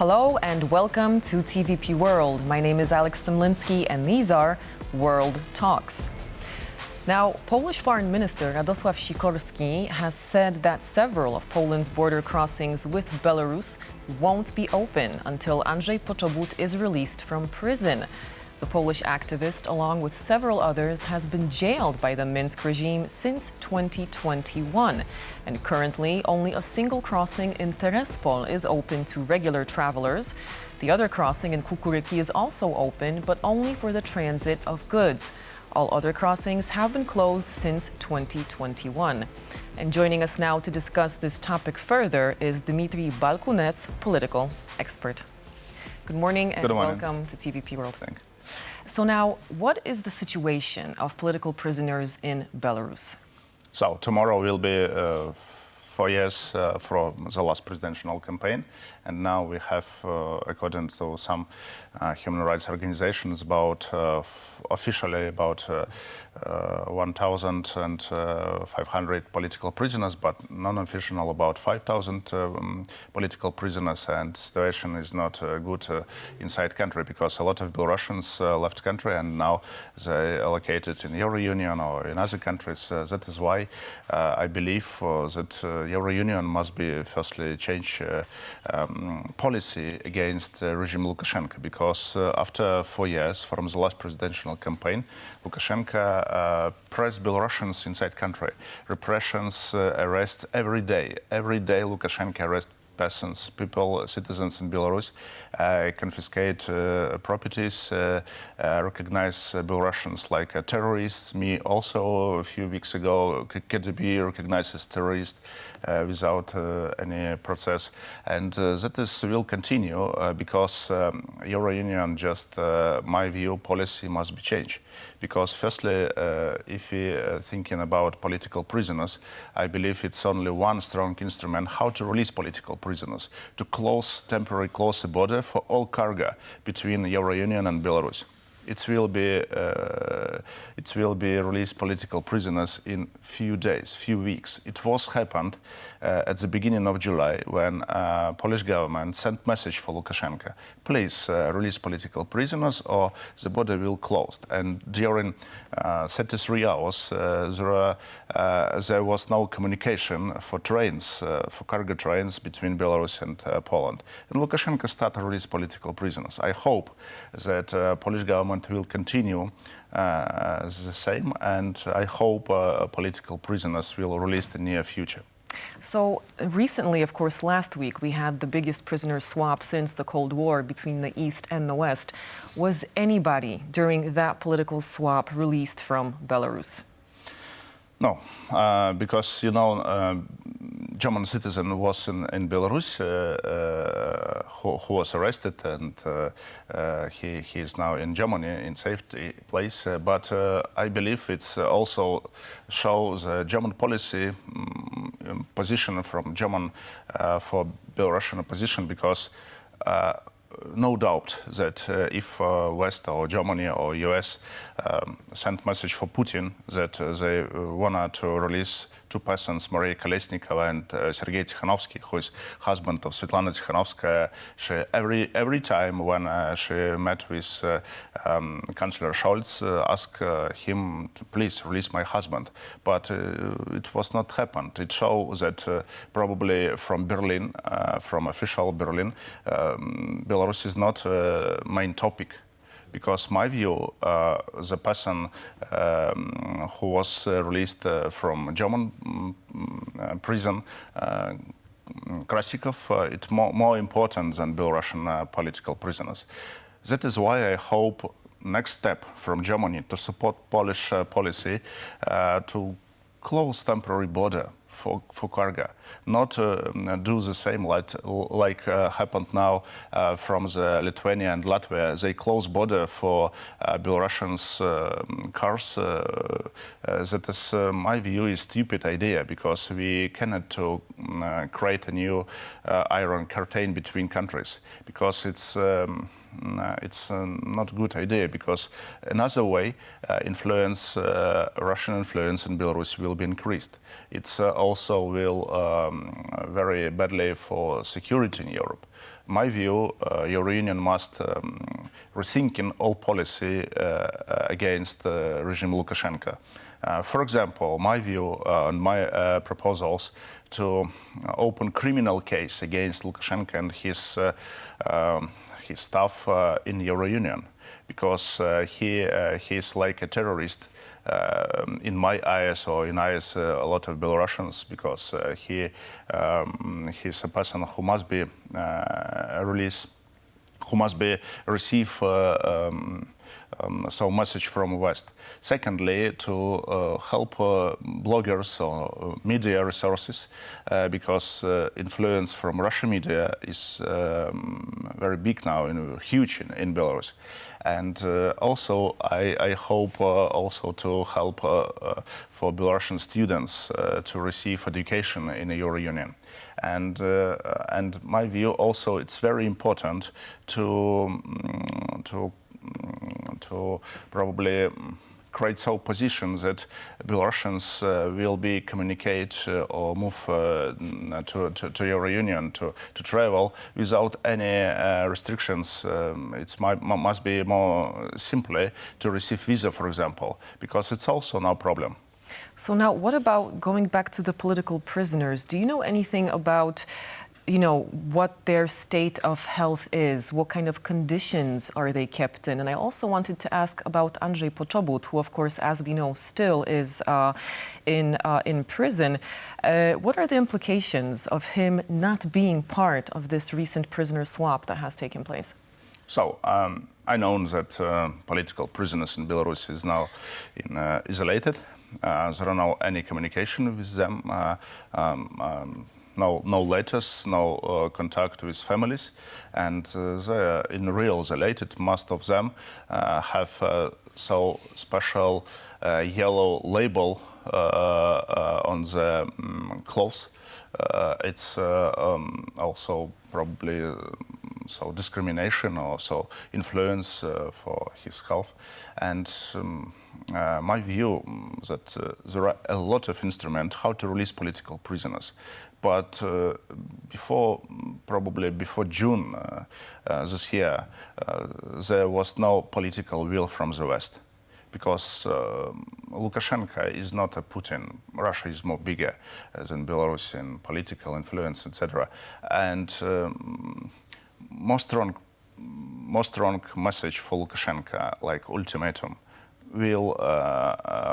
Hello and welcome to TVP World. My name is Alex Semlinski and these are World Talks. Now, Polish Foreign Minister Radosław Sikorski has said that several of Poland's border crossings with Belarus won't be open until Andrzej Poczobut is released from prison. The Polish activist, along with several others, has been jailed by the Minsk regime since 2021. And currently, only a single crossing in Terespol is open to regular travelers. The other crossing in Kukuryki is also open, but only for the transit of goods. All other crossings have been closed since 2021. And joining us now to discuss this topic further is Dmitry Bolkunets, political expert. Good morning and welcome to TVP World. Thank you. So now, what is the situation of political prisoners in Belarus? So tomorrow will be 4 years from the last presidential campaign, and now we have, according to some human rights organizations, officially about 1,500 political prisoners, but non-official about 5,000 political prisoners. And the situation is not good inside country because a lot of Belarusians left country and now they are located in Euro Union or in other countries. That is why I believe that Euro Union must be firstly change policy against regime Lukashenko, because after 4 years from the last presidential campaign, Lukashenko pressed Belarusians inside country. Repressions, arrests every day. Every day Lukashenko arrests persons, people, citizens in Belarus, confiscate properties, recognize Belarusians like terrorists. Me also, a few weeks ago, KGB recognizes terrorists without any process. And that will continue because Euro Union, just my view, policy must be changed. Because firstly, if we are thinking about political prisoners, I believe it's only one strong instrument how to release political prisoners, to temporarily close the border for all cargo between Euro Union and Belarus. It will be released political prisoners in few days, few weeks. It was happened at the beginning of July when Polish government sent message for Lukashenko, please release political prisoners or the border will close. And during 33 hours there was no communication for trains, for cargo trains between Belarus and Poland. And Lukashenko started to release political prisoners. I hope that Polish government will continue the same, and I hope political prisoners will release in the near future. So recently, of course, last week, we had the biggest prisoner swap since the Cold War between the East and the West. Was anybody during that political swap released from Belarus? No, because, you know, German citizen was in Belarus who was arrested, and he is now in Germany in safety place. But I believe it's also shows German policy position from German for Belarusian opposition, because no doubt that if West or Germany or US sent message for Putin that they wanted to release two persons, Maria Kolesnikova and Sergei Tikhanovsky, who is husband of Svetlana Tikhanovskaya. She every time when she met with Chancellor Scholz, asked him to please release my husband. But it was not happened. It shows that probably from Berlin, from official Berlin, Belarus is not main topic. Because my view, the person who was released from German prison, Krasikov, it's more important than Belarusian political prisoners. That is why I hope next step from Germany to support Polish policy to close temporary border for cargo, not do the same like happened now from the Lithuania and Latvia. They close border for Belarusians cars. That is, my view, is stupid idea, because we cannot create a new iron curtain between countries, because it's it's not a good idea, because another way Russian influence in Belarus will be increased. It's also will very badly for security in Europe. My view, Union must rethink in all policy against regime Lukashenko. For example, my view on my proposals to open criminal case against Lukashenko and his staff in Euro Union, because he is like a terrorist in my eyes, or in eyes a lot of Belarusians, because he's a person who must be released, who must be receive some message from West. Secondly, to help bloggers or media resources, because influence from Russian media is very big now and huge in Belarus. And also, I hope also to help for Belarusian students to receive education in the Euro Union. And my view also, it's very important to probably create some position that Belarusians will be communicate or move to Euro Union to travel without any restrictions. It must be more simply to receive visa, for example, because it's also no problem. So now, what about going back to the political prisoners? Do you know anything about, what their state of health is? What kind of conditions are they kept in? And I also wanted to ask about Andrzej Poczobut, who, of course, as we know, still is in prison. What are the implications of him not being part of this recent prisoner swap that has taken place? So, I know that political prisoners in Belarus is now isolated. There are no any communication with them. No letters, no contact with families, and they are in real isolated. Most of them have so special yellow label on the clothes. It's also probably so discrimination or so influence for his health. And my view that there are a lot of instruments how to release political prisoners. But probably before June this year, there was no political will from the West, because Lukashenko is not a Putin. Russia is more bigger than Belarus in political influence, etc. And most strong message for Lukashenko, like ultimatum, will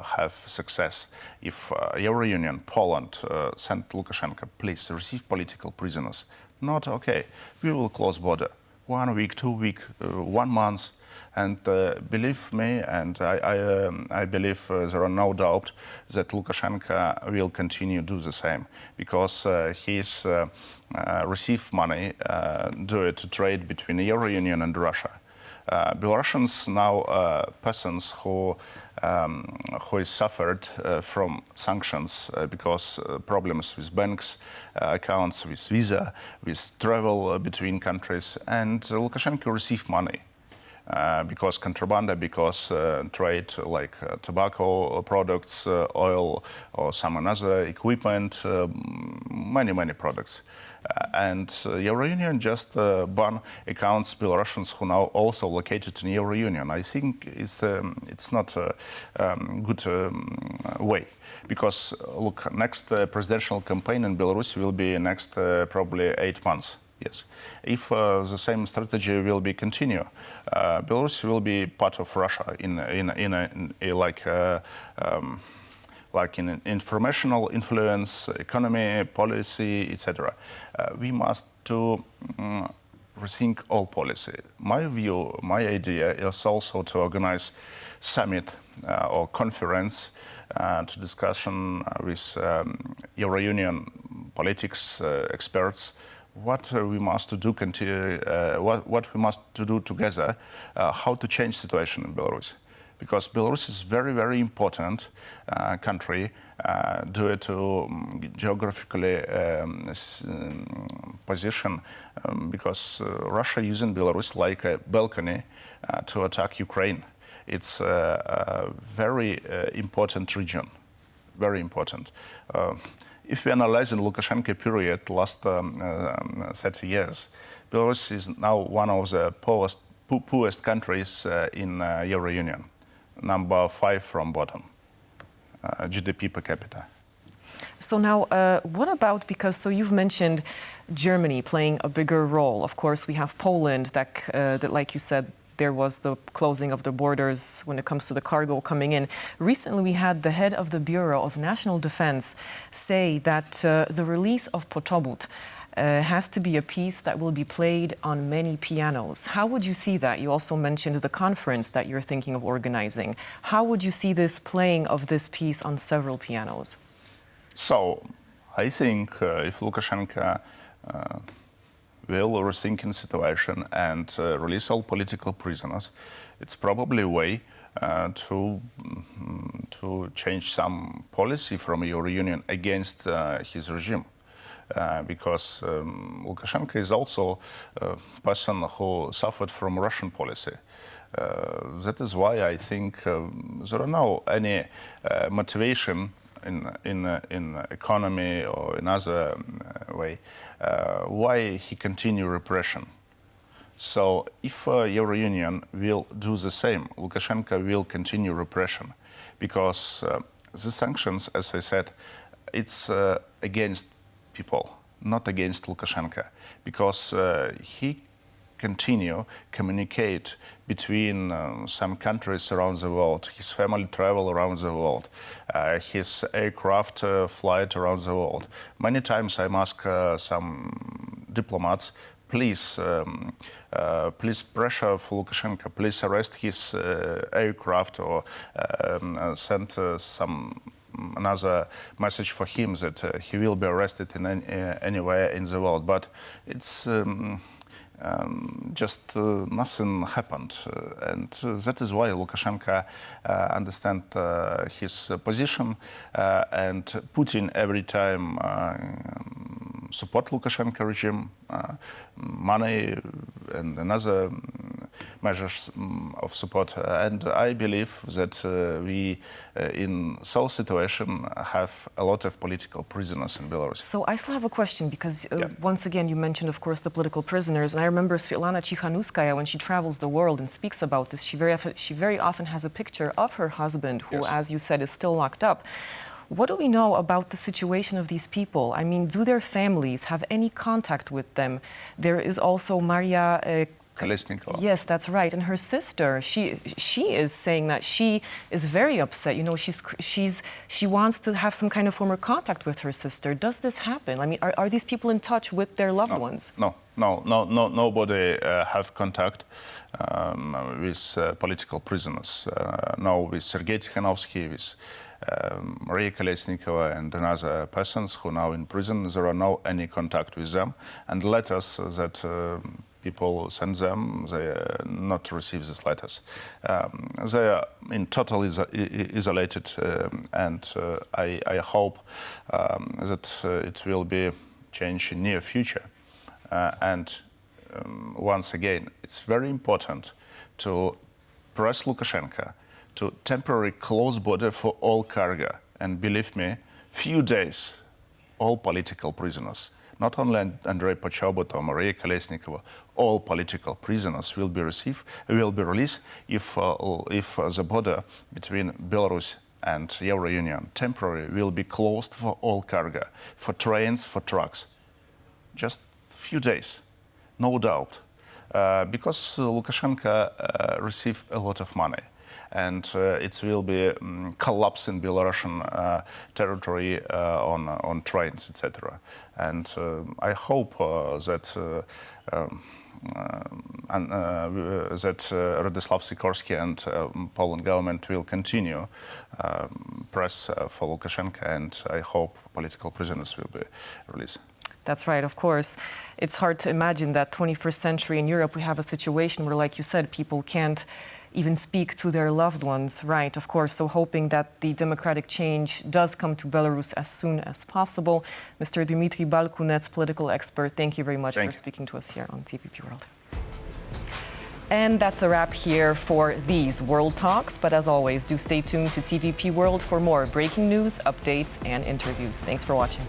have success if Euro Union, Poland send Lukashenko, please receive political prisoners. Not okay. We will close border 1 week, 2 weeks, 1 month, and believe me, and I believe there are no doubt that Lukashenko will continue to do the same, because he's receive money, do it to trade between the Euro Union and Russia. Belarusians now, persons who suffered from sanctions because problems with banks accounts, with visa, with travel between countries, and Lukashenko received money because contraband, because trade like tobacco products, oil, or some another equipment, many products. And Euro Union just ban accounts Belarusians who now also located in Euro Union. I think it's not a good way, because look, next presidential campaign in Belarus will be next probably 8 months. Yes, if the same strategy will be continue, Belarus will be part of Russia in informational influence, economy, policy, etc. We must to rethink all policy. My view, my idea is also to organize summit or conference to discussion with Euro Union politics experts. What we must do what we must to do together, how to change situation in Belarus. because Belarus is very, very important country due to geographically position, because Russia using Belarus like a balcony to attack Ukraine. It's a very important region, very important. If we analyze in Lukashenko period, last 30 years, Belarus is now one of the poorest countries in Euro Union, number 5 from bottom, GDP per capita. So now, what about, so you've mentioned Germany playing a bigger role. Of course, we have Poland that like you said, there was the closing of the borders when it comes to the cargo coming in. Recently, we had the head of the Bureau of National Defense say that the release of Poczobut has to be a piece that will be played on many pianos. How would you see that? You also mentioned the conference that you're thinking of organizing. How would you see this playing of this piece on several pianos? So, I think if Lukashenko will rethink the situation and release all political prisoners, it's probably a way to change some policy from Euro Union against his regime. Because Lukashenko is also a person who suffered from Russian policy. That is why I think there are no any motivation in economy or in other way why he continue repression. So if Euro Union will do the same, Lukashenko will continue repression, because the sanctions, as I said, it's against people, not against Lukashenko, because he continue communicate between some countries around the world, his family travel around the world, his aircraft flight around the world. Many times I'm asked some diplomats, please pressure for Lukashenko, please arrest his aircraft or send some another message for him that he will be arrested in anywhere in the world. But it's just nothing happened, and that is why Lukashenko understand his position, and Putin every time support Lukashenko regime, money and another measures of support. And I believe that we, in such situation, have a lot of political prisoners in Belarus. So I still have a question, because once again, you mentioned, of course, the political prisoners. And I remember Svetlana Tikhanovskaya, when she travels the world and speaks about this, she very often has a picture of her husband, who, as you said, is still locked up. What do we know about the situation of these people? I mean, do their families have any contact with them? There is also Maria Kolesnikova. Yes, that's right. And her sister, she is saying that she is very upset. You know, she wants to have some kind of former contact with her sister. Does this happen? I mean, are these people in touch with their loved ones? No. Nobody have contact with political prisoners. No, with Sergei Tikhanovsky, with Maria Kolesnikova and another persons who are now in prison. There are no any contact with them. And letters that people send them, they not receive these letters. They are in totally isolated, and I hope that it will be changed in near future. And once again, it's very important to press Lukashenko to temporarily close border for all cargo. And believe me, few days, all political prisoners, not only Andrzej Poczobut or Maria Kolesnikova, all political prisoners will be released if the border between Belarus and Euro Union temporarily will be closed for all cargo, for trains, for trucks. Just few days, no doubt, because Lukashenko received a lot of money, and it will be collapse in Belarusian territory on trains, etc. And I hope that Radosław Sikorski and Poland government will continue press for Lukashenko, and I hope political prisoners will be released. That's right, of course. It's hard to imagine that 21st century in Europe we have a situation where, like you said, people can't even speak to their loved ones, right, of course. So hoping that the democratic change does come to Belarus as soon as possible. Mr. Dmitry Bolkunets, political expert, thank you very much for speaking to us here on TVP World. And that's a wrap here for these World Talks. But as always, do stay tuned to TVP World for more breaking news, updates, and interviews. Thanks for watching.